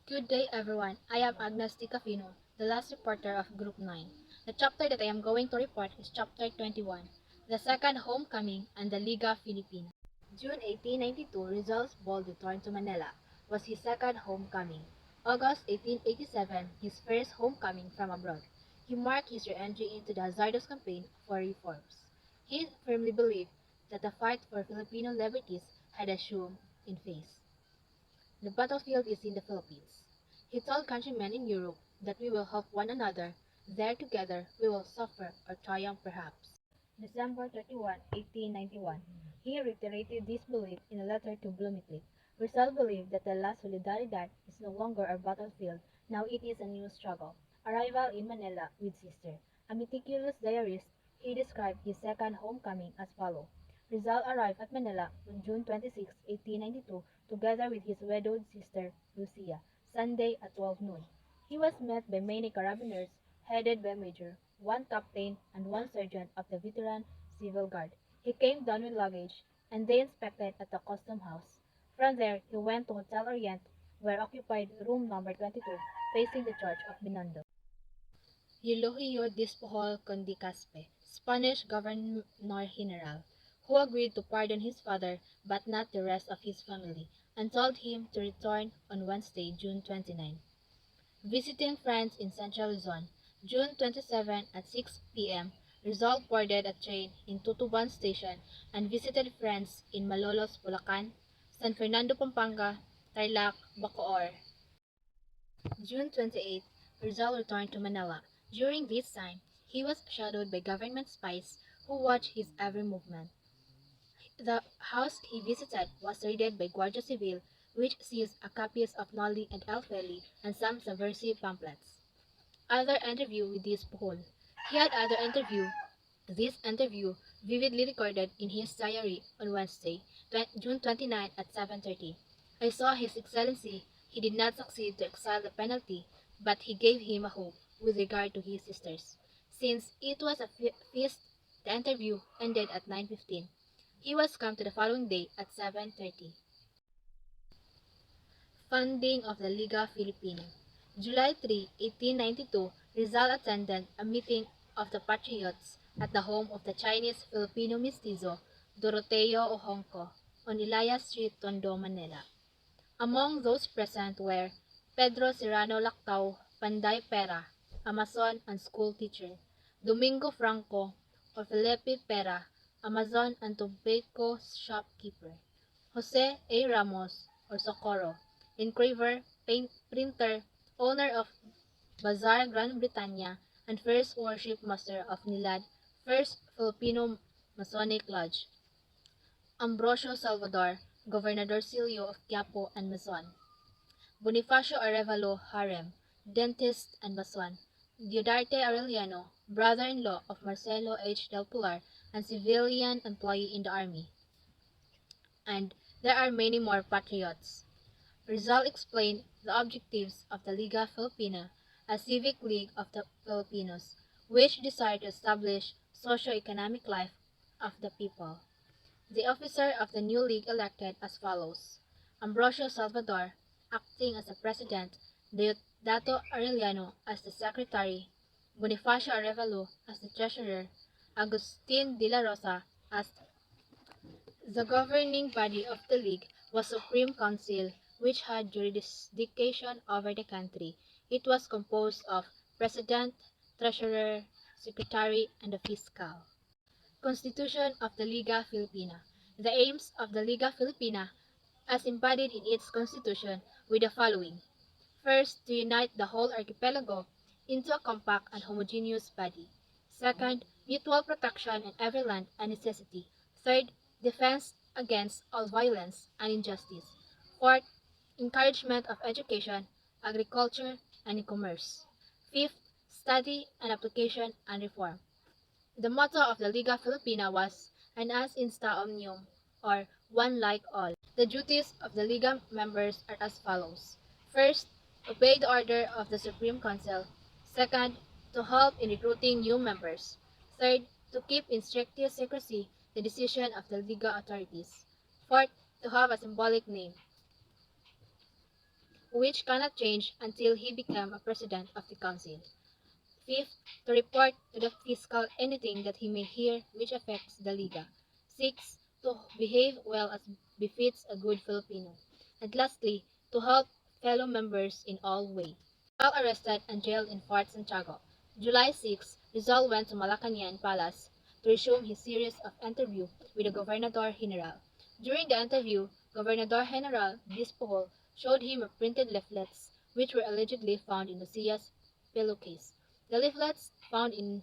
Good day, everyone. I am Agnes Ticafino, the last reporter of Group 9. The chapter that I am going to report is Chapter 21, The Second Homecoming and the Liga Filipina. June 1892, Rizal's bold return to Manila was his second homecoming. August 1887, his first homecoming from abroad. He marked his re-entry into the hazardous campaign for reforms. He firmly believed that the fight for Filipino liberties had assumed in phase. The battlefield is in the Philippines. He told countrymen in Europe that we will help one another, there together we will suffer or triumph perhaps. December 31, 1891. He reiterated this belief in a letter to Bloomington. Rizal believed that the La Solidaridad is no longer our battlefield, now it is a new struggle. Arrival in Manila with sister. A meticulous diarist, he described his second homecoming as follows. Rizal arrived at Manila on June 26, 1892, together with his widowed sister, Lucia, Sunday at 12 noon. He was met by many carabineers, headed by a major, one captain, and one sergeant of the veteran civil guard. He came down with luggage, and they inspected at the custom house. From there, he went to Hotel Orient, where occupied room number 22, facing the church of Binondo. Eulogio Despojol Condicaspe, Spanish Governor-General, who agreed to pardon his father but not the rest of his family, and told him to return on Wednesday, June 29. Visiting friends in Central Luzon, June 27 at 6 p.m., Rizal boarded a train in Tutuban Station and visited friends in Malolos, Bulacan, San Fernando, Pampanga, Tarlac, Bacoor. June 28, Rizal returned to Manila. During this time, he was shadowed by government spies who watched his every movement. The house he visited was raided by Guardia Civil, which seized a copies of Noli and El Feli and some subversive pamphlets. Other interview with this Bohol. He had other interview. This interview vividly recorded in his diary on Wednesday, June 29 at 7:30. I saw His Excellency. He did not succeed to exile the penalty, but he gave him a hope with regard to his sisters. Since it was a feast, the interview ended at 9:15. He was come to the following day at 7:30. Funding of the Liga Filipina. July 3, 1892, Rizal attended a meeting of the Patriots at the home of the Chinese Filipino mestizo Doroteo Ojongco on Ilaya Street, Tondo, Manila. Among those present were Pedro Serrano Lactao, Panday Pera, a Mason and school teacher, Domingo Franco, or Felipe Pera, Amazon and tobacco shopkeeper, Jose A. Ramos, or Socorro, engraver, printer, owner of Bazaar Gran Britanya, and first worship master of Nilad, First Filipino Masonic Lodge, Ambrosio Salvador, Gobernadorcillo of Quiapo and Mason, Bonifacio Arevalo Harem, dentist and Mason, Diodarte Aureliano, brother-in-law of Marcelo H. Del Pilar, and civilian employee in the army. And there are many more patriots. Rizal explained the objectives of the Liga Filipina, a civic league of the Filipinos, which desired to establish socio-economic life of the people. The officer of the new league elected as follows: Ambrosio Salvador, acting as the president, Deodato Arellano as the secretary, Bonifacio Arevalo as the treasurer, Agustin de la Rosa as the governing body of the league was Supreme Council, which had jurisdiction over the country. It was composed of president, treasurer, secretary, and a fiscal. Constitution of the Liga Filipina. The aims of the Liga Filipina, as embodied in its constitution, were the following. First, to unite the whole archipelago into a compact and homogeneous body. Second, mutual protection in every land and necessity. Third, defense against all violence and injustice. Fourth, encouragement of education, agriculture, and commerce. Fifth, study and application and reform. The motto of the Liga Filipina was "An as insta omnium," or "one like all." The duties of the Liga members are as follows. First, obey the order of the Supreme Council. Second, to help in recruiting new members. Third, to keep in strictest secrecy the decision of the Liga authorities. Fourth, to have a symbolic name. which cannot change until he became a president of the council. Fifth, to report to the fiscal anything that he may hear which affects the Liga. Sixth, to behave well as befits a good Filipino. And lastly, to help fellow members in all ways. While arrested and jailed in Fort Santiago, July 6, Rizal went to Malacañang Palace to resume his series of interviews with the Gobernador General. During the interview, Gobernador General Bispo showed him a printed leaflets which were allegedly found in Lucia's pillowcase. The leaflets found in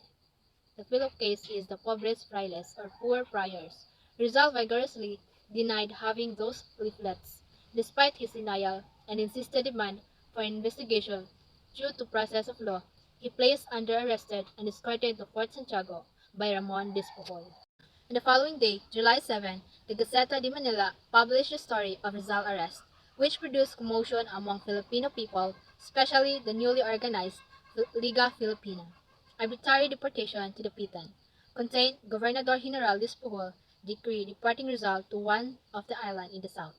the pillowcase is the pobres frailes or poor friars. Rizal vigorously denied having those leaflets, despite his denial and insisted demand for an investigation due to process of law. He placed under arrested and escorted to Fort Santiago by Ramon Despojoy. On the following day, July 7, the Gaceta de Manila published the story of Rizal's arrest, which produced commotion among Filipino people, especially the newly organized Liga Filipina. Arbitrary deportation to the Pitan contained Gobernador General Despujol decree deporting Rizal to one of the island in the south.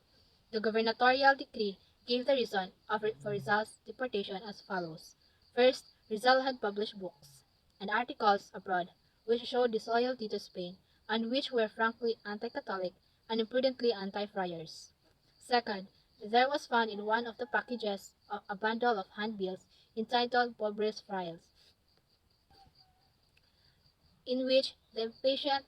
The gubernatorial decree gave the reason for Rizal's deportation as follows. First, Rizal had published books and articles abroad which showed disloyalty to Spain and which were frankly anti-Catholic and imprudently anti-friars. Second, there was found in one of the packages a bundle of handbills entitled Pobres Friars, in which the impatient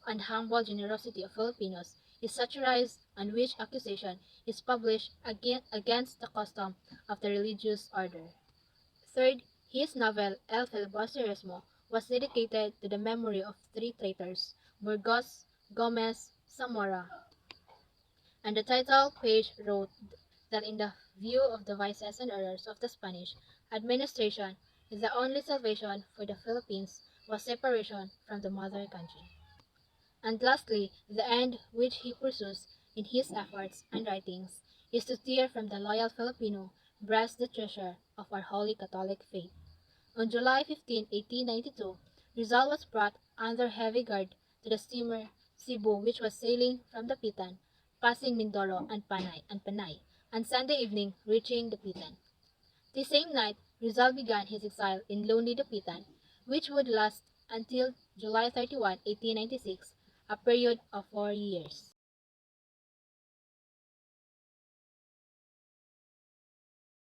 and humble generosity of Filipinos is satirized and which accusation is published against the custom of the religious order. Third, his novel El Filibusterismo was dedicated to the memory of three traitors, Burgos, Gomez, Zamora, and the title page wrote that in the view of the vices and errors of the Spanish administration, the only salvation for the Philippines was separation from the mother country. And lastly, the end which he pursues in his efforts and writings is to tear from the loyal Filipino breast the treasure of our holy Catholic faith. On July 15, 1892, Rizal was brought under heavy guard to the steamer Cebu which was sailing from the Pitan, passing Mindoro and Panay, and Sunday evening reaching the Pitan. The same night, Rizal began his exile in lonely Dapitan, which would last until July 31, 1896, a period of 4 years.